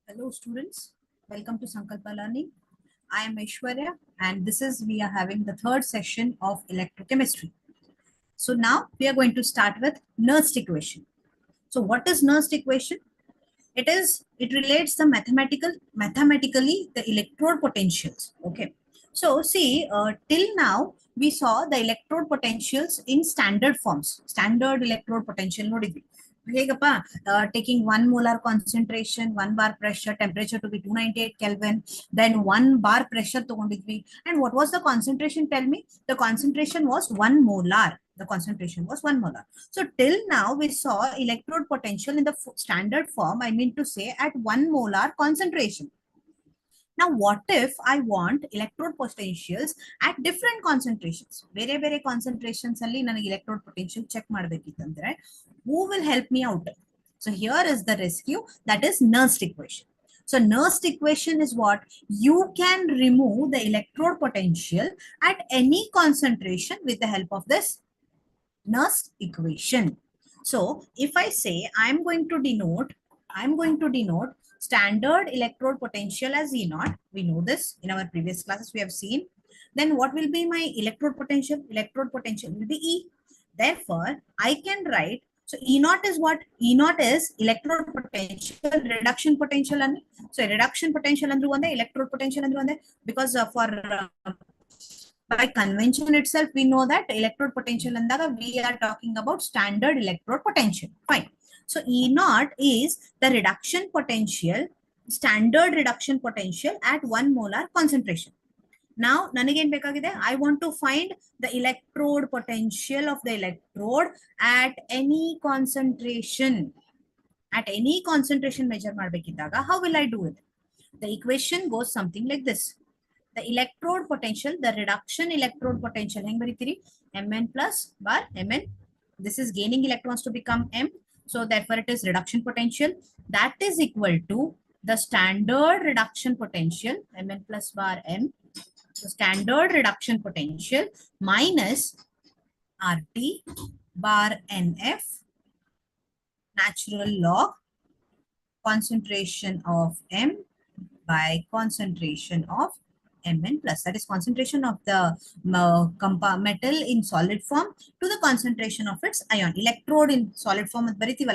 Hello students, welcome to Sankalp Learning. I am Aishwarya and we are having the third session of electrochemistry. So now we are going to start with Nernst equation. So what is Nernst equation? It relates the mathematically the electrode potentials. Okay. So see, till now we saw the electrode potentials in standard forms. Standard electrode potential nodidvi. ಹೇಗಪ್ಪ taking 1 molar concentration, 1 bar pressure, temperature to be 298 Kelvin, then 1 bar pressure ತಗೊಂಡಿದ್ವಿ. And what was the concentration? Tell me. The concentration was 1 molar. The concentration was 1 molar. So till now we saw electrode potential in the standard form, I mean to say at 1 molar concentration. Now, what if I want electrode potentials at different concentrations? Very concentrations alli nanage electrode potential check madbekitandre who will help me out? So here is the rescue, that is Nernst equation. So Nernst equation is what? You can remove the electrode potential at any concentration with the help of this Nernst equation. So if I say I'm going to denote standard electrode potential as E naught. We know this in our previous classes we have seen. Then what will be my electrode potential? Electrode potential will be E. Therefore, I can write, so E naught is what? E naught is electrode potential, reduction potential. So reduction potential andru one, electrode potential andru one, because by convention itself, we know that electrode potential andaga we are talking about standard electrode potential. Fine. So E naught is the reduction potential, standard reduction potential at 1 molar concentration. Now, nanagin bekagide, I want to find the electrode potential of the electrode at any concentration. At any concentration measure madbekidaga, how will I do it? The equation goes something like this. The electrode potential, the reduction electrode potential, Mn plus bar Mn. This is gaining electrons to become M. So therefore it is reduction potential. That is equal to the standard reduction potential, Mn plus bar M. So standard reduction potential minus RT bar NF natural log concentration of M by concentration of Mn plus, that is concentration of the metal in solid form to the concentration of its ion. Electrode in solid form reaction.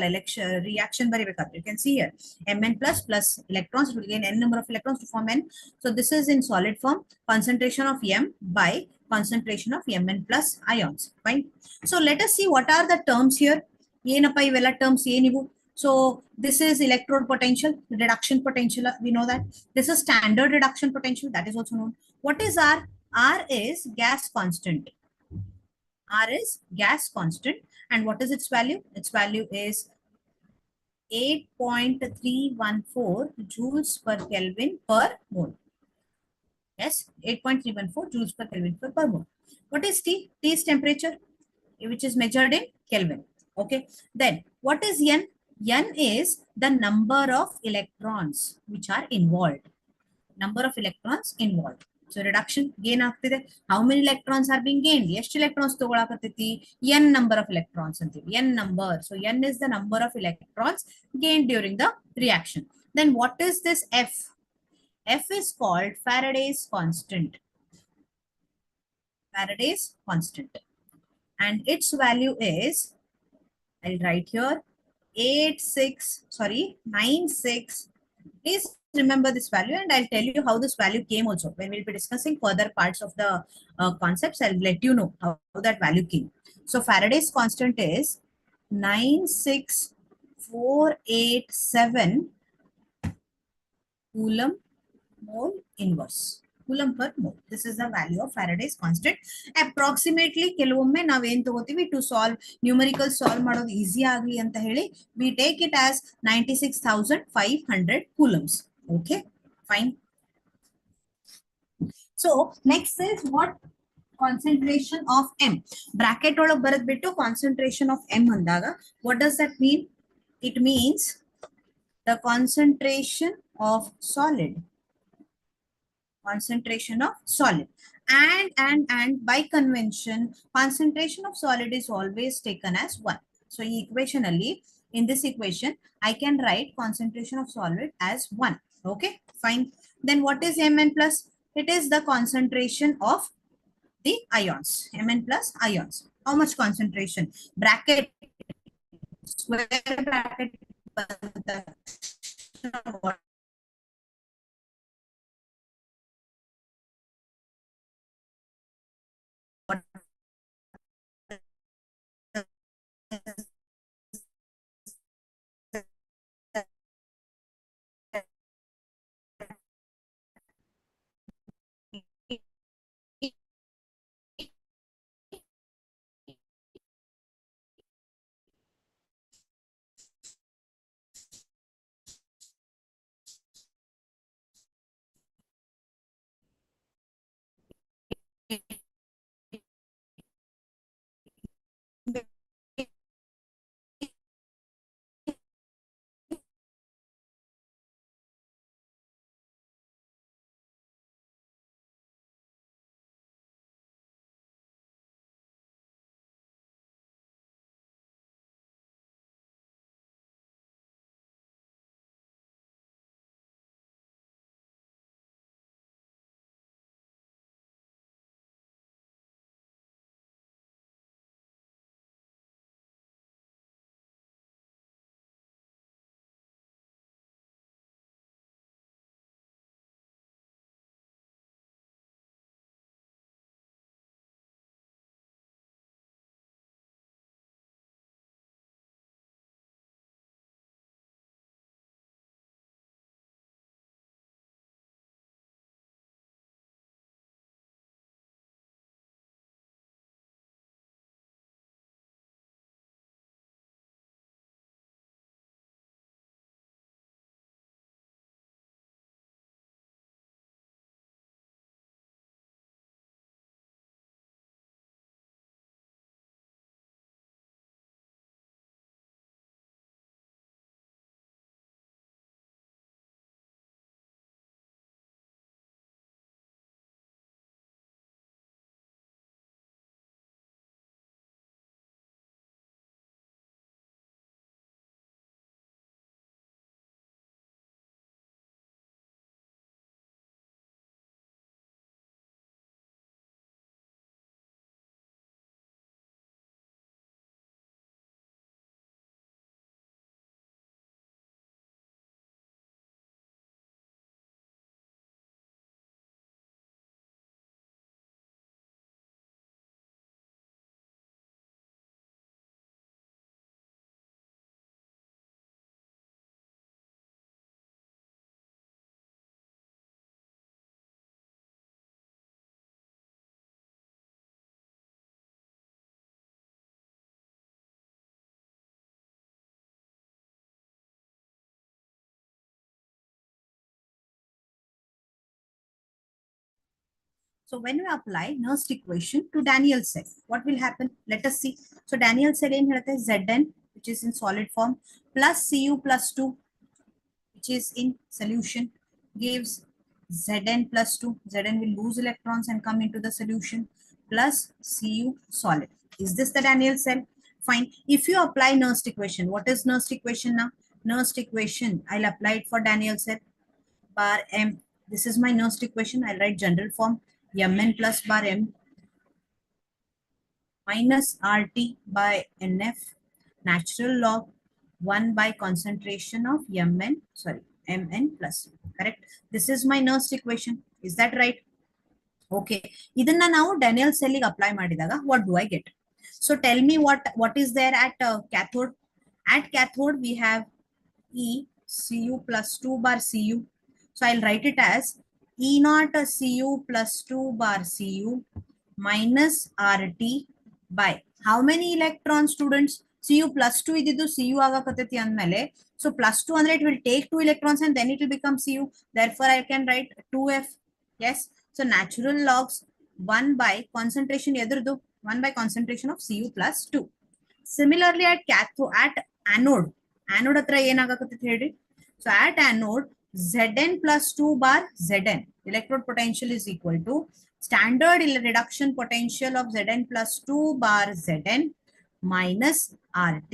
You can see here Mn plus electrons, it will gain n number of electrons to form N. So this is in solid form, concentration of M by concentration of Mn plus ions. Fine. So let us see what are the terms here. Yenappa ivella terms enivu. So this is electrode potential, reduction potential. We know that. This is standard reduction potential. That is also known. What is R? R is gas constant. R is gas constant. And what is its value? Its value is 8.314 joules per Kelvin per mole. Yes, 8.314 joules per Kelvin per mole. What is T? T is temperature, which is measured in Kelvin. Okay. Then what is N? N is the number of electrons which are involved. Number of electrons involved. So reduction gain ಆಗ್ತಿದೆ. How many electrons are being gained? ಎಷ್ಟು electrons ತಗೊಳಕತ್ತೈತಿ? N number of electrons ಅಂತೀವಿ. N number. So N is the number of electrons gained during the reaction. Then what is this F? F is called Faraday's constant. Faraday's constant. And its value is, I'll write here, 96. Please remember this value and I'll tell you how this value came also. When we'll be discussing further parts of the concepts, I'll let you know how that value came. So Faraday's constant is 96487 coulomb mole inverse. Coulomb per mole. This is the value of Faraday's constant. Approximately ಕೆಲವೊಮ್ಮೆ ನಾವು ಏನು ತಗೋತೀವಿ to solve numerical solve ಮಾಡೋದು easy ಆಗಲಿ ಅಂತ ಹೇಳಿ we take it as 96,500 coulombs. Okay, fine. So next is what? Concentration of M. Bracket ಒಳಗೆ ಬರೆದ್ಬಿಟ್ಟು concentration of M ಅಂದಾಗ what does that mean? It means the concentration of solid. Concentration of solid. And by convention, concentration of solid is always taken as 1. So equation alli in this equation, I can write concentration of solid as 1. Okay, fine. Then what is Mn plus? It is the concentration of the ions, Mn plus ions. How much concentration? Bracket, square bracket, what So when we apply Nernst equation to Daniell cell, what will happen? Let us see. So Daniell cell in here is Zn, which is in solid form, plus Cu plus 2, which is in solution, gives Zn plus 2. Zn will lose electrons and come into the solution, plus Cu solid. Is this the Daniell cell? Fine. If you apply Nernst equation, what is Nernst equation now? Nernst equation, I'll apply it for Daniell cell. Bar m. This is my Nernst equation. I'll write general form. Mn plus bar m minus RT by NF natural log 1 by concentration of Mn plus. Correct. This is my Nernst equation. Is that right? Okay. Idanna now Daniell cell apply madidaga. What do I get? So tell me what is there at cathode. At cathode we have E Cu plus 2 bar Cu. So I'll write it as E naught Cu plus 2 bar Cu minus RT by how many electrons, students? Cu plus 2 ididu Cu agakatati andmele. So plus 2 andre it will take 2 electrons and then it will become Cu. Therefore I can write 2F. Yes. So natural logs 1 by concentration edurdu 1 by concentration of Cu plus 2. Similarly at cathode, at anode hatra ಏನಾಗಕತ್ತೈತಿ ಹೇಳ್ರಿ. So at anode Zn plus 2 bar Zn electrode potential is equal to standard reduction potential of Zn plus 2 bar Zn minus RT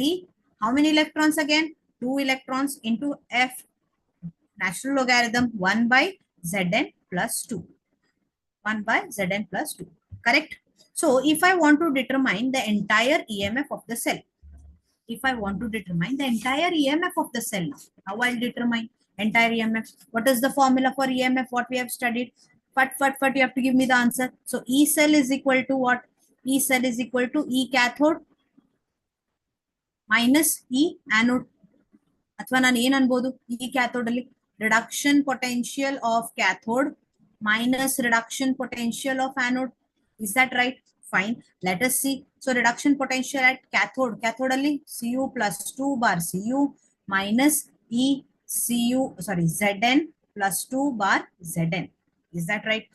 How many electrons again? 2 electrons into F, natural logarithm 1 by Zn plus 2. 1 by Zn plus 2. Correct? So if I want to determine the entire EMF of the cell, if I want to determine the entire EMF of the cell, how I'll determine entire EMF? What is the formula for EMF? What we have studied? Fat, you have to give me the answer. So E cell is equal to what? E cell is equal to E cathode minus E anode. ಅಥವಾ ನಾನು ಏನ್ ಅನ್ಬೋದು ಈ cathode ಅಲ್ಲಿ reduction potential of cathode minus reduction potential of anode. Is that right? Fine. Let us see. So reduction potential at cathode only Cu plus 2 bar Cu minus Zn plus 2 bar Zn. Is that right?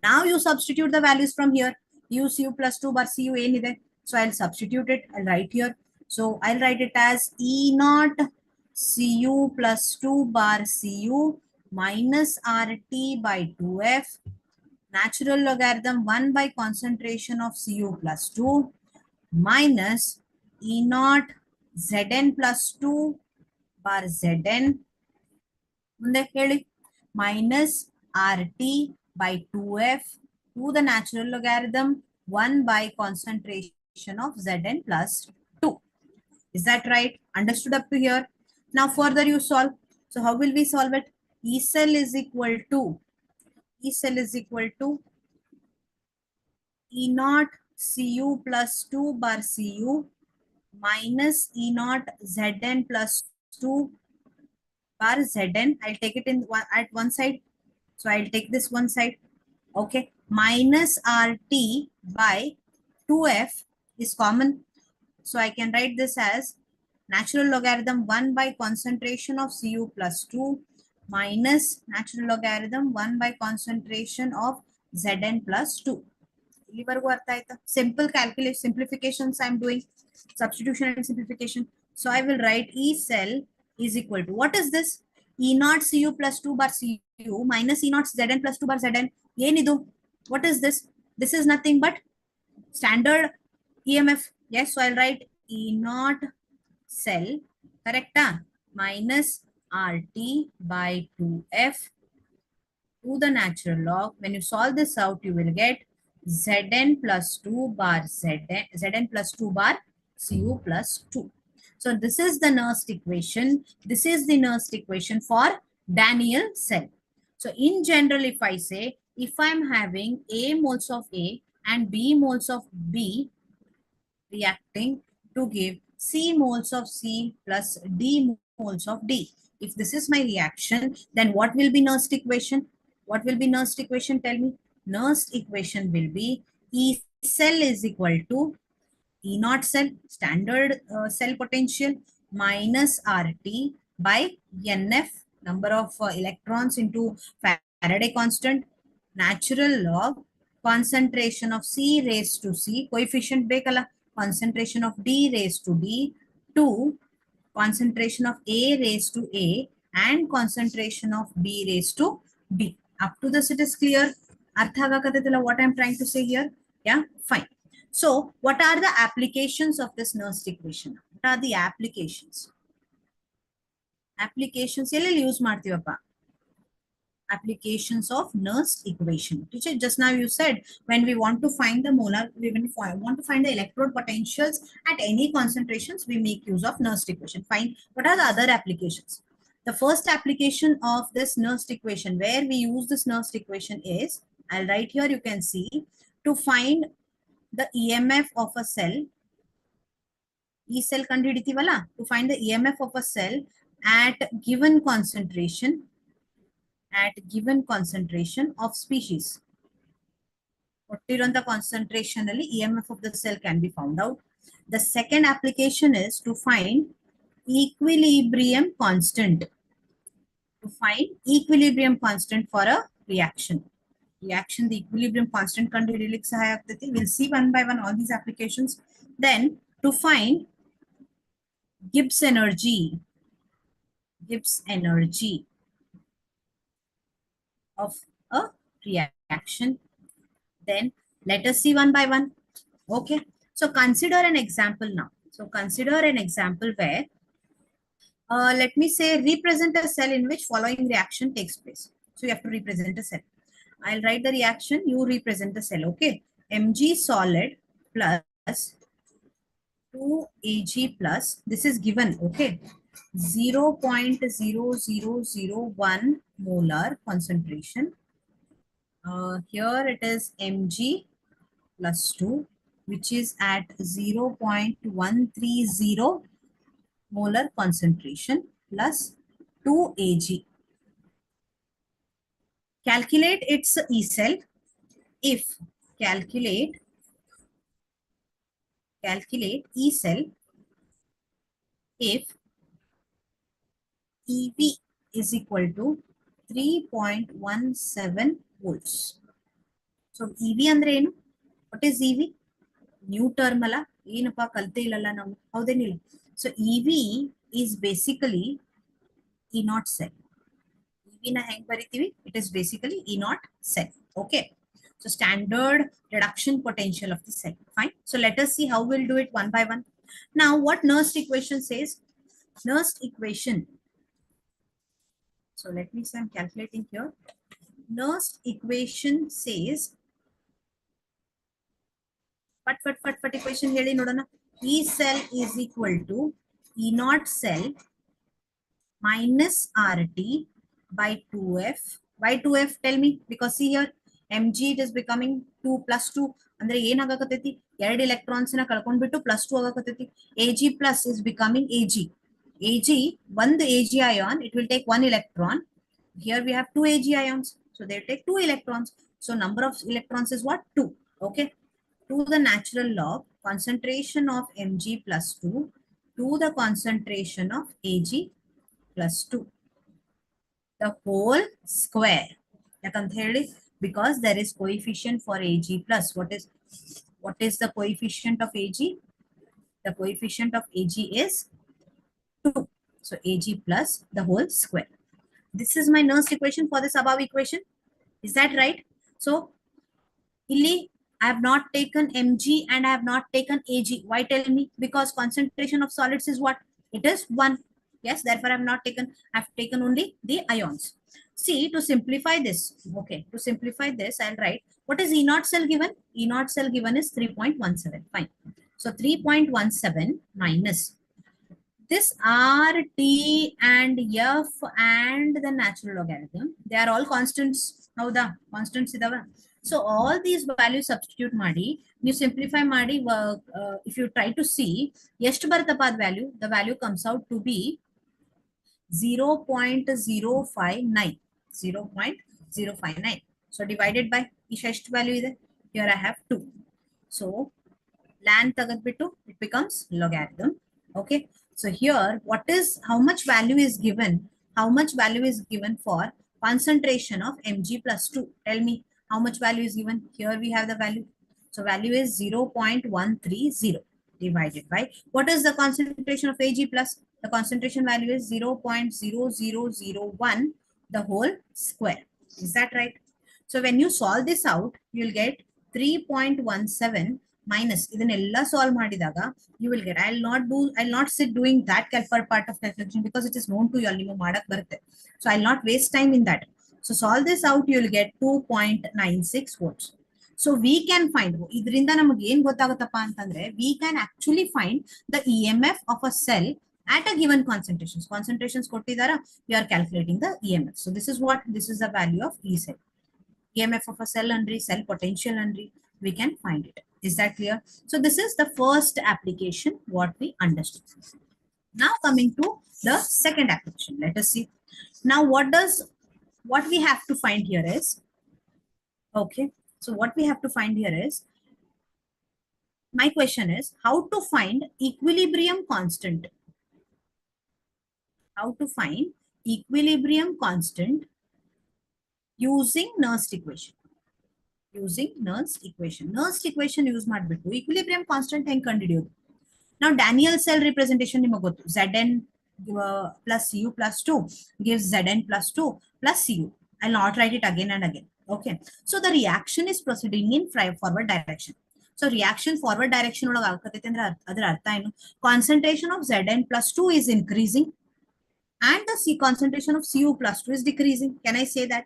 Now you substitute the values from here. Cu plus 2 bar Cu ಏನಿದೆ? So I'll substitute it. I'll write here. So I'll write it as E naught Cu plus 2 bar Cu minus RT by 2F natural logarithm 1 by concentration of Cu plus 2 minus E naught Zn plus 2 bar Zn minus RT by 2F to the natural logarithm 1 by concentration of Zn plus 2. Is that right? Understood up to here? Now further you solve. So how will we solve it? E cell is equal to E naught Cu plus 2 bar Cu minus E naught Zn plus 2 bar Zn. I'll take it in at one side. So I'll take this one side. Okay. Minus RT by 2F is common. So I can write this as natural logarithm 1 by concentration of Cu plus 2 minus natural logarithm 1 by concentration of Zn plus 2. Simple calculation, simplifications I'm doing, substitution and simplification. So I will write E cell is equal to, what is this? E naught Cu plus 2 bar Cu minus E naught Zn plus 2 bar Zn. What is this? This is nothing but standard EMF. Yes, so I'll write E naught cell, correct? Minus RT by 2F to the natural log. When you solve this out, you will get Zn plus 2 bar Zn plus 2 bar Cu plus 2. So this is the Nernst equation. This is the Nernst equation for Daniell cell. So in general, if I say, if I'm having A moles of A and B moles of B reacting to give C moles of C plus D moles of D. If this is my reaction, then what will be Nernst equation? What will be Nernst equation? Tell me. Nernst equation will be E cell is equal to E naught cell, standard cell potential, minus RT by NF, number of electrons into Faraday constant, natural log concentration of C raised to C, coefficient bekala, concentration of D raised to D, to concentration of A raised to A and concentration of B raised to B. Up to this it is clear. What I'm trying to say here? Yeah, fine. So what are the applications of this Nernst equation? What are the applications? Applications use martivappa. Applications of Nernst equation. Teacher, just now you said when we want to find the molar, want to find the electrode potentials at any concentrations, we make use of Nernst equation. Fine. What are the other applications? The first application of this Nernst equation, where we use this Nernst equation is, I'll write here, you can see, to find the EMF of a cell. E cell ಕಂಡುಹಿಡಿತೀವಲ್ಲ, to find the EMF of a cell at given concentration of species. The concentration EMF of the cell can be found out. The second application is to find equilibrium constant. To find equilibrium constant for a reaction. The equilibrium constant ಕಂಡುಹಿಡಿಯಲಿಕ್ಕೆ ಸಹಾಯ ಆಗ್ತೈತಿ. We'll see one by one all these applications. Then to find Gibbs energy of a reaction. Then let us see one by one. Okay. So consider an example now. So consider an example where let me say represent a cell in which following reaction takes place. So you have to represent a cell. I'll write the reaction, you represent the cell, okay? Mg solid plus 2Ag plus, this is given, okay? 0.0001 molar concentration. Here it is Mg plus 2, which is at 0.130 molar concentration plus 2 Ag. Calculate its E cell if calculate E cell if EV is equal to 3.17 volts. So EV ಅಂದ್ರೆ ಏನು? What is EV? New term ಅಲ್ಲ, ಏನಪ್ಪ ಕಲ್ತೆ ಇಲ್ಲಲ್ಲ ನಾವು, ಹೌದೇನಿಲ್ಲ? So EV is basically E naught cell. EV na ಹೆಂಗ್ ಬರಿತೀವಿ? It is basically E naught cell. Okay. So standard reduction potential of the cell. Fine. So let us see how we'll do it one by one. Now what Nernst equation says? Nernst equation. So let me say I'm calculating here. Nernst equation says, but equation ಹೇಳಿ ನೋಡೋಣ. E cell is equal to E naught cell minus RT by 2F. Why 2F? Tell me. Because see here, Mg it is becoming 2 plus 2. ಅಂದ್ರೆ ಏನಾಗಕತ್ತೈತಿ? 2 electrons ನ ಕಳ್ಕೊಂಡ್ಬಿಟ್ಟು plus 2 ಆಗಕತ್ತೈತಿ. Ag plus is becoming Ag. Ag, one the Ag ion, it will take 1 electron. Here we have 2 Ag ions. So they take 2 electrons. So number of electrons is what? 2. Okay. To the natural log, concentration of Mg plus 2 to the concentration of Ag plus 2. The whole square. Because there is coefficient for Ag plus. What is the coefficient of Ag? The coefficient of Ag is 2. So Ag plus the whole square. This is my Nernst equation for this above equation. Is that right? So, illi I have not taken Mg and I have not taken Ag. Why tell me? Because concentration of solids is what? It is 1. Yes, therefore I have not taken, I have taken only the ions. See, to simplify this, okay, to simplify this, I'll write, what is E naught cell given? E naught cell given is 3.17. Fine. So 3.17 minus this R, T, and F and the natural logarithm, they are all constants. How the constants idava? So all these values substitute ಮಾಡಿ, you simplify ಮಾಡಿ, if you try to see ಎಷ್ಟು ಬರುತ್ತಪ್ಪ ಅದ value, the value comes out to be 0.059. 0.059. So divided by ಎಷ್ಟು value ಇದೆ? Here I have 2. So ln ತಗದ್ಬಿಟ್ಟು it becomes logarithm. Okay. So here, what is, how much value is given? How much value is given for concentration of Mg plus 2? Tell me how much value is given. Here we have the value. So value is 0.130 divided by, what is the concentration of Ag plus? The concentration value is 0.0001, the whole square. Is that right? So when you solve this out, you'll get 3.17 minus ಇದನ್ನೆಲ್ಲ solve ಮಾಡಿದಾಗ you will get, I'll not sit doing that part of calculation because it is known to you all, ನಿಮಗೆ ಮಾಡಕ್ ಬರುತ್ತೆ. So I'll not waste time in that. So solve this out, you will get 2.96 volts. So we can find, ಇದರಿಂದ ನಮಗೆ ಏನು ಗೊತ್ತಾಗುತ್ತಪ್ಪ ಅಂತಂದ್ರೆ, we can actually find the EMF of a cell at a given concentrations. Concentrations ಕೊಟ್ಟಿದಾರ, you are calculating the EMF. So this is what, this is the value of E cell. EMF of a cell under cell potential under, we can find it. Is that clear? So this is the first application what we understood. Now coming to the second application, let us see. Now what we have to find here is, okay, so what we have to find here is, my question is how to find equilibrium constant. How to find equilibrium constant using Nernst equation. Using Nernst equation. Nernst equation use ಮಾಡ್ಬಿಟ್ಟು equilibrium constant ಹೆಂಗ್ ಕಂಡುಹಿಡಿಯೋದು? Now Daniel cell representation ನಿಮಗೆ ಗೊತ್ತು, Zn plus Cu plus 2 gives Zn plus 2 plus Cu. I'll not write it again and again. Okay. So the reaction is proceeding in forward direction. So reaction forward direction ಒಳಗೆ ಆಗಕತ್ತೈತೆ ಅಂದ್ರೆ ಅದರ ಅರ್ಥ ಏನು? Concentration of Zn plus 2 is increasing. and the C concentration of Cu plus 2 is decreasing. Can I say that?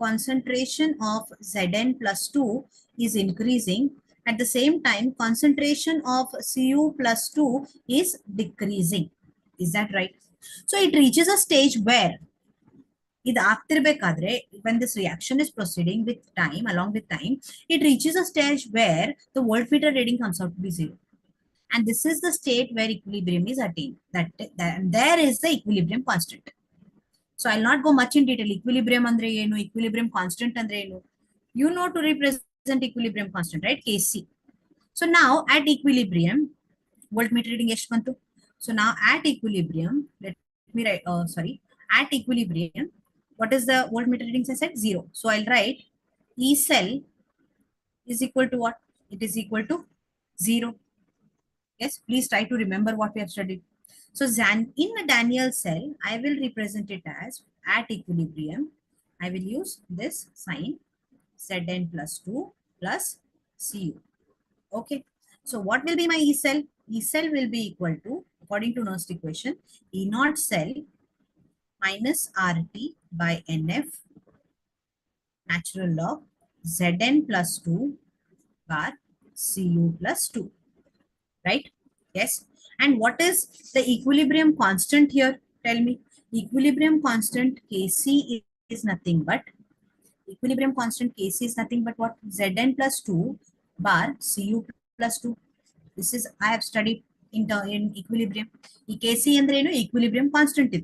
Concentration of Zn plus 2 is increasing. At the same time, concentration of Cu plus 2 is decreasing. Is that right? So it reaches a stage where when this reaction is proceeding with time, along with time, it reaches a stage where the voltmeter reading comes out to be 0. And this is the state where equilibrium is attained. There is the equilibrium constant. So I'll not go much in detail. Equilibrium andre enu, equilibrium constant andre enu. You know to represent equilibrium constant, right? Kc. So now at equilibrium, voltmeter reading ಎಷ್ಟು ಬಂತು? So now at equilibrium, let me write, at equilibrium, what is the voltmeter readings I said? 0. So I'll write E cell is equal to what? It is equal to 0. Yes, please try to remember what we have studied. So in a Daniell cell, I will represent it as at equilibrium. I will use this sign Zn plus 2 plus Cu. Okay. So what will be my E cell? E cell will be equal to, according to Nernst equation, E naught cell minus RT by NF natural log Zn plus 2 bar Cu plus 2. Right? Yes. And what is the equilibrium constant here? Tell me. Equilibrium constant Kc is nothing but what? Zn plus 2 bar Cu plus 2. This is I have studied in equilibrium. Kc andre enu equilibrium constant.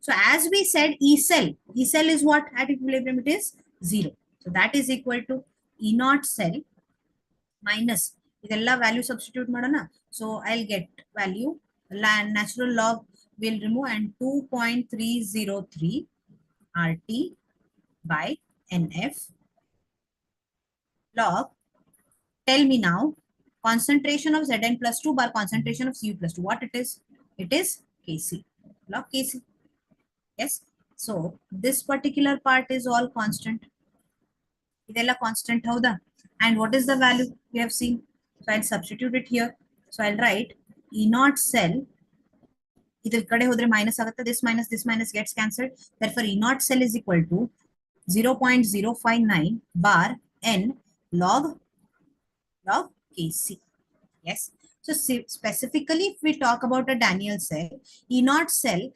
So as we said, E cell is what at equilibrium? It is 0. So that is equal to E naught cell minus idella value substitute madana. So I'll get value natural log will remove and 2.303 RT by NF log. Tell me now, concentration of Zn plus 2 bar concentration of Cu plus 2. What it is? It is Kc. Log Kc. Yes. So this particular part is all constant. Idella constant howda. And what is the value we have seen? So I'll substitute it here. So I'll write E naught cell. This minus gets cancelled. Therefore, E naught cell is equal to 0.059 bar N log Kc. Yes. So specifically, if we talk about a Daniell cell, E naught cell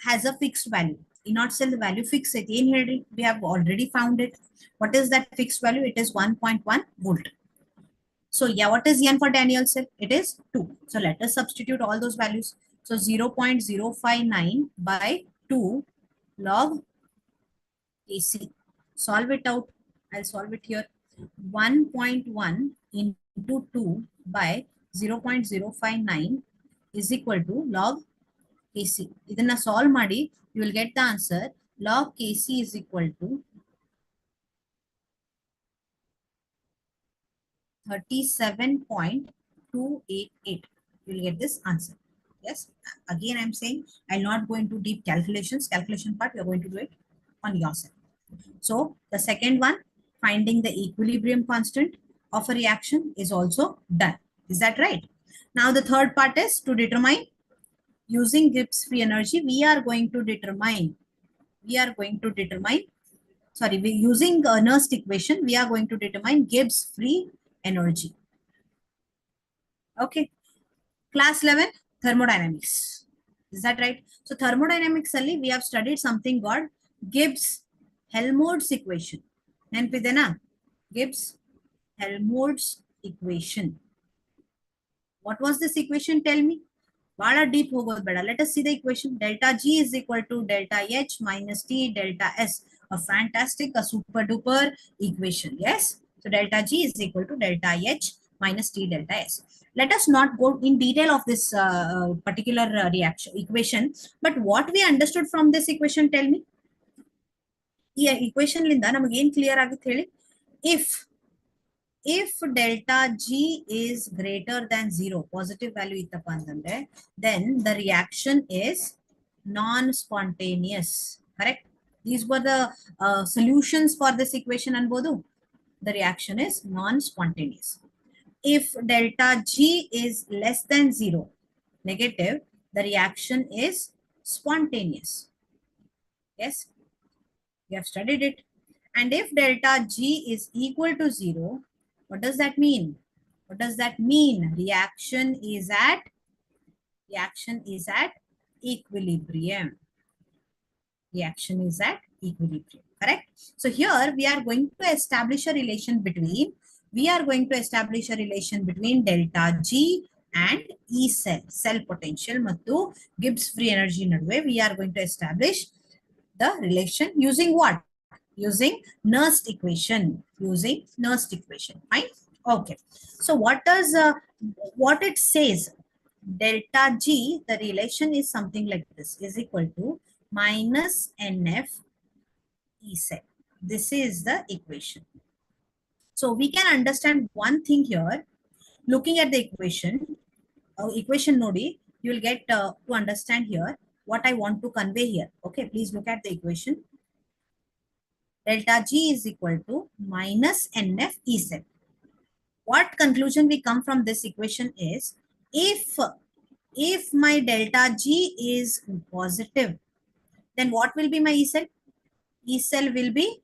has a fixed value. E naught cell the value fixed. We have already found it. What is that fixed value? It is 1.1 volt. So yeah, what is N for Daniell cell? It is 2. So let us substitute all those values. So 0.059 by 2 log Kc. Solve it out. I'll solve it here. 1.1 into 2 by 0.059 is equal to log Kc. Idanna solve madi, you will get the answer. Log Kc is equal to 37.288. You will get this answer. Yes. Again, I'm saying I'll not go into deep calculations. Calculation part, we are going to do it on yourself. So the second one, finding the equilibrium constant of a reaction is also done. Is that right? Now the third part is to determine using Gibbs free energy. Using Nernst equation, we are going to determine Gibbs free energy. Okay. Class 11, thermodynamics. Is that right? So thermodynamics only we have studied something called Gibbs-Helmholtz equation. And Gibbs-Helmholtz equation. What was this equation? Tell me. Bada deep hogo beda. Let us see the equation. Delta G is equal to delta H minus T delta S. A fantastic, a super duper equation. Yes. So delta G is equal to delta H minus T delta S. Let us not go in detail of this particular equation. But what we understood from this equation, tell me. Yeah, equation linda namaga ಏನು clear ಆಗುತ್ತೆ ಹೇಳಿ? If delta G is greater than 0, positive value ittappa andandre, then the reaction is non-spontaneous. Correct? These were the solutions for this equation anbodu. The reaction is non-spontaneous. If delta G is less than 0, negative, the reaction is spontaneous. Yes, we have studied it. And if delta G is equal to 0, what does that mean? What does that mean? Reaction is at equilibrium. Reaction is at equilibrium, correct? So here we are going to establish a relation between delta G and E cell potential mattu Gibbs free energy naduve. We are going to establish the relation using what? Using Nernst equation. Fine. Okay. So what it says? Delta G, the relation is something like this, is equal to minus NF E cell. This is the equation. So we can understand one thing here. Looking at the equation nodi, you will get to understand here what I want to convey here. Okay, please look at the equation. Delta G is equal to minus NF E cell. What conclusion we come from this equation is, if my delta G is positive, then what will be my E cell? E cell will be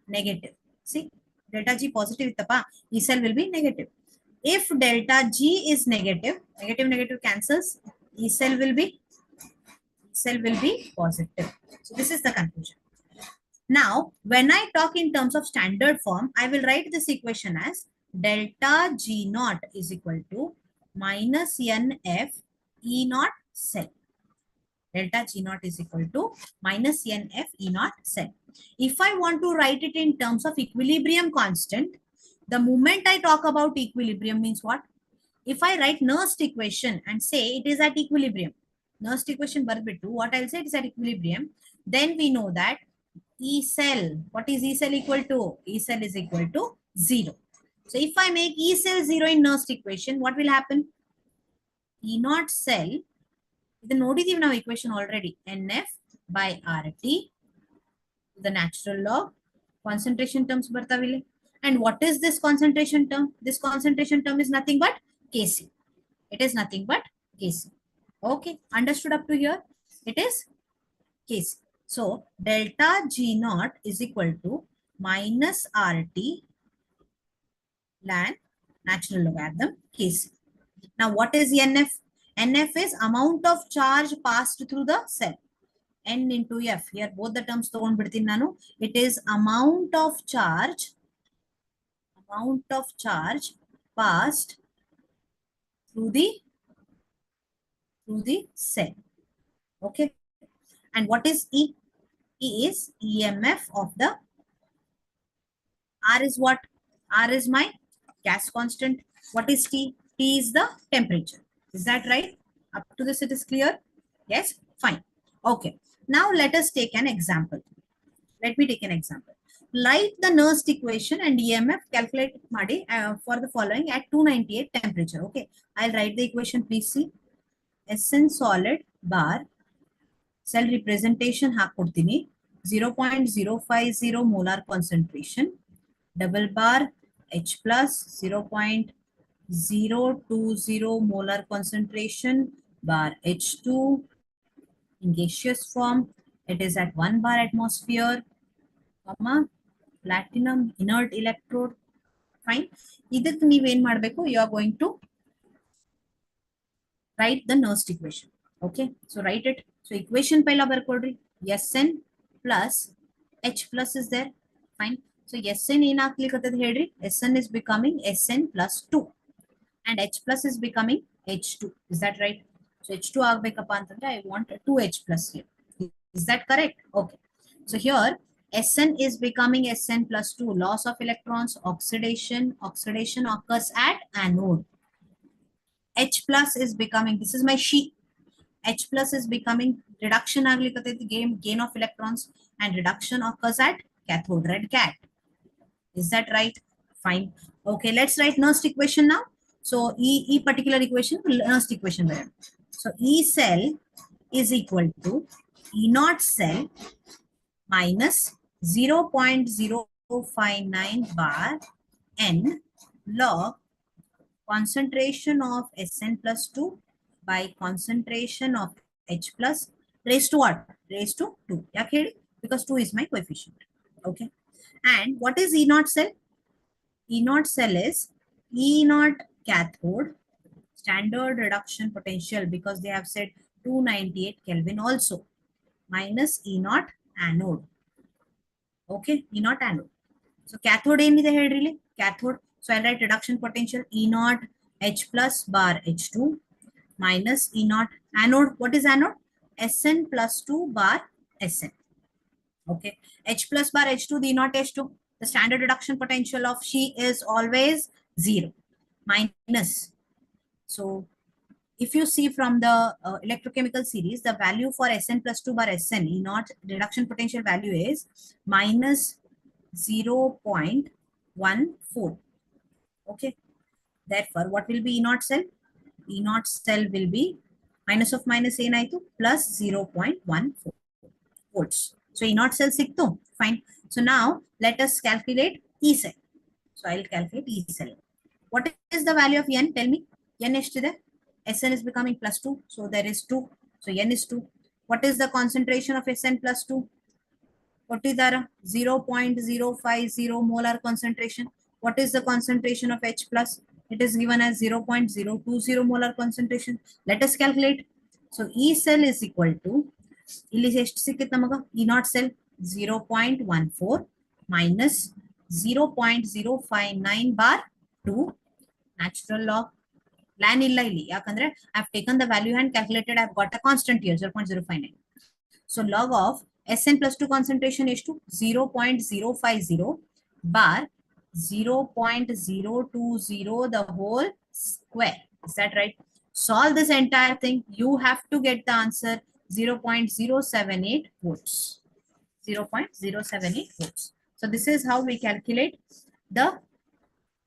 negative. See, delta G positive, E cell will be negative. If delta G is negative, negative cancels, E cell will be positive. So this is the conclusion. Now, when I talk in terms of standard form, I will write this equation as delta G naught is equal to minus NF E naught cell. Delta G naught is equal to minus NF E naught cell. If I want to write it in terms of equilibrium constant, the moment I talk about equilibrium means what? If I write Nernst equation and say it is at equilibrium, Nernst equation barbittu, what I'll say it is at equilibrium, then we know that E cell, what is E cell equal to? E cell is equal to 0. So if I make E cell 0 in Nernst equation, what will happen? E naught cell, ಇದು ನೋಡಿದೀವಿ ನಾವು equation already, NF by RT, the natural log, concentration terms ಬರ್ತಾವಿಲ್ಲಿ. And what is this concentration term? This concentration term is nothing but Kc. It is nothing but Kc. Okay, understood up to here? It is Kc. So delta G naught is equal to minus RT ln natural logarithm Kc. Now what is NF? NF is amount of charge passed through the cell. N into F. Here both the terms ತಗೊಂಡ್ ಬಿಡ್ತೀನಿ ನಾನು. It is amount of charge passed through the cell. Okay. And what is E? E is EMF of the R is what? R is my gas constant. What is T? T is the temperature. Is that right? Up to this it is clear? Yes? Fine. Okay. Now let us take an example. Let me take an example. Write the Nernst equation and EMF calculate ಮಾಡಿ for the following at 298 temperature. Okay. I'll write the equation. Please see. SN solid bar cell representation ಹಾಕ್ಕೊಡ್ತೀನಿ 0.050 molar concentration, double bar H plus 0.020 molar concentration, bar H2 in gaseous form, it is at 1 bar atmosphere, comma, platinum inert electrode. Fine. ಇದಕ್ಕೆ ನೀವೇನ್ ಮಾಡಬೇಕು? You are going to write the Nernst equation. Okay, so write it. So equation paila barkodri, Sn plus H plus is there. Fine. So Sn ಏನ್ ಆಗ್ಲಿಕತ್ತದ ಹೇಳ್ರಿ? Sn is becoming Sn plus 2 and H plus is becoming H2. Is that right? So H2 ಆಗ್ಬೇಕಪ್ಪ ಅಂತಂದ್ರೆ I want 2H plus here. Is that correct? Okay. So here Sn is becoming Sn plus 2. Loss of electrons, oxidation occurs at anode. H plus is becoming, this is my sheet. H plus is becoming reduction aglikatayti, gain of electrons, and reduction occurs at cathode, red cat. Is that right? Fine. Okay, let's write Nernst equation now. So E particular equation, Nernst equation. So E cell is equal to E naught cell minus 0.059 bar N log concentration of Sn plus 2 by concentration of H plus Raised to what? Raised to 2. Yeah, because 2 is my coefficient. Okay. And what is E naught cell? E naught cell is E naught cathode standard reduction potential, because they have said 298 Kelvin also, minus E naught anode. Okay, E naught anode. So cathode ಏನಿದೆ ಹೇಳ್ರಿ cathode. So I'll write reduction potential E naught H plus bar H2 minus E naught anode. What is anode? Sn plus 2 bar Sn. Okay, H plus bar H2, the E naught H2. The standard reduction potential of She is always 0 minus. So if you see from the electrochemical series, the value for Sn plus 2 bar Sn, E naught reduction potential value is minus 0.14. Okay. Therefore, what will be E naught cell? E naught cell will be minus of minus A naitu plus 0.14 volts. So E naught cell sikto. Fine. So now let us calculate E cell. So I will calculate E cell. What is the value of N? Tell me. N is there. Sn is becoming plus 2. So there is 2. So N is 2. What is the concentration of Sn plus 2? What is that? 0.050 molar concentration. What is the concentration of H plus? It is given as 0.020 molar concentration. Let us calculate. So E cell is equal to, E naught cell 0.14 minus 0.059 bar 2 natural log. Lan illa illi. Yakandre I have taken the value and calculated. I have got a constant here 0.059. So log of Sn plus 2 concentration is to 0.050 bar 0.020 the whole square. Is that right? Solve this entire thing. You have to get the answer 0.078 volts. 0.078 volts. So this is how we calculate the,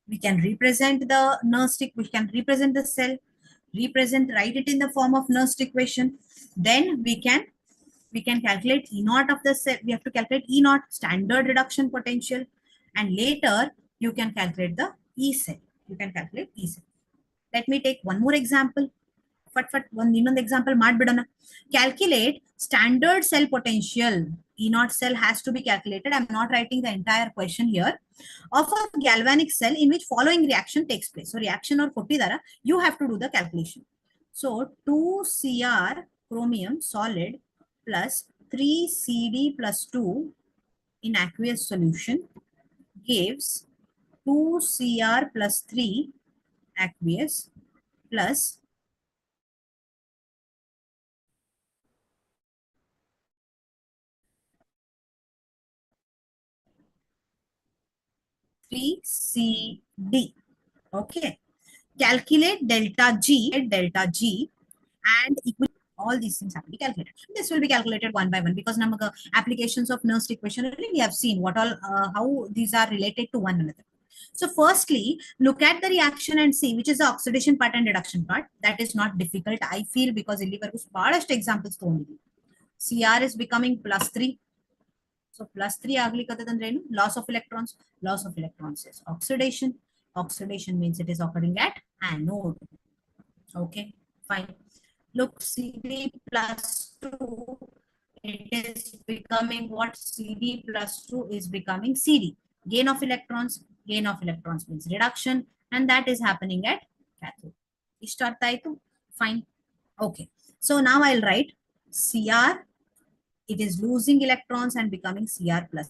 we can represent the Nernst, we can represent the cell, write it in the form of Nernst equation. Then we can calculate E naught of the cell. We have to calculate E naught standard reduction potential, and later you can calculate the E cell. You can calculate E cell. Let me take one more example. One example ಮಾಡ್ಬಿಡೋಣ. Calculate standard cell potential. E naught cell has to be calculated. I'm not writing the entire question here. Of a galvanic cell in which following reaction takes place. So reaction or ಕೊಟ್ಟಿದಾರ, you have to do the calculation. So 2Cr chromium solid plus 3Cd plus 2 in aqueous solution gives 2Cr plus 3 aqueous plus 3CD. Okay. Calculate delta G, and equal. All these things have to be calculated. This will be calculated one by one, because namaga applications of Nernst equation, we have seen what all how these are related to one another. So firstly, look at the reaction and see which is the oxidation part and reduction part. That is not difficult, I feel, because illivargu baalashtu examples ತಗೊಂಡಿದ್ದೀವಿ. Cr is becoming plus 3. So plus 3 aglikatadandre ಏನು? Loss of electrons. Loss of electrons is oxidation. Oxidation means it is occurring at anode. Okay, fine. Look, Cd plus 2, it is becoming what? Cd plus 2 is becoming Cd. Gain of electrons. Gain of electrons means reduction, and that is happening at cathode. Ishtu artha aitu? Fine. Okay. So now I'll write Cr. It is losing electrons and becoming Cr plus.